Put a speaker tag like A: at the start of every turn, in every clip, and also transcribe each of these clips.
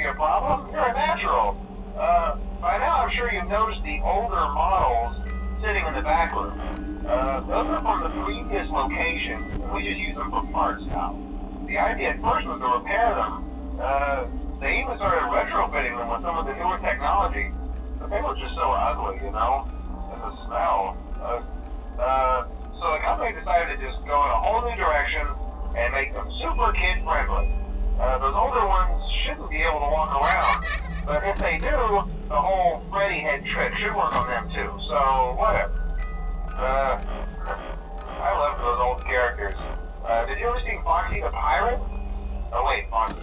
A: be a problem. You're a natural. By now I'm sure you've noticed the older models sitting in the back room. Those are from the previous location, and we just use them for parts now. The idea at first was to repair them. They even started retrofitting them with some of the newer technology, but they were just so ugly, you know? And the smell. So the company decided to just go in a whole new direction and make them super kid-friendly. Those older ones shouldn't be able to walk around, but if they do, the whole Freddy head trick should work on them too, so whatever. I love those old characters. Did you ever see Foxy the Pirate? Oh wait, Foxy.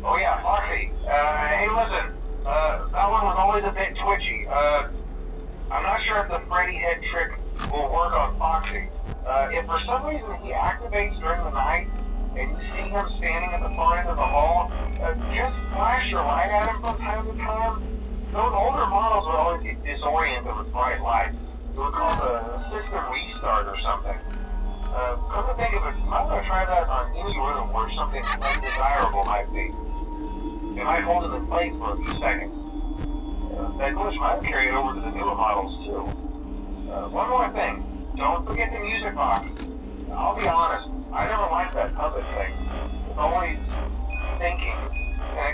A: Oh yeah, Foxy. Hey listen, that one was always a bit twitchy. I'm not sure if the Freddy head trick will work on Foxy. If for some reason he activates during the night, and you see him standing at the far end of the hall, just flash your light at him from time to time. Those older models would always get disoriented with bright lights. It was called a system restart or something. Come to think of it, I'm going to try that on any room where something undesirable might be. It might hold it in place for a few seconds. That glitch might carry it over to the newer models too. One more thing, don't forget the music box. I'll be honest, I never liked that puppet thing. It's always thinking, and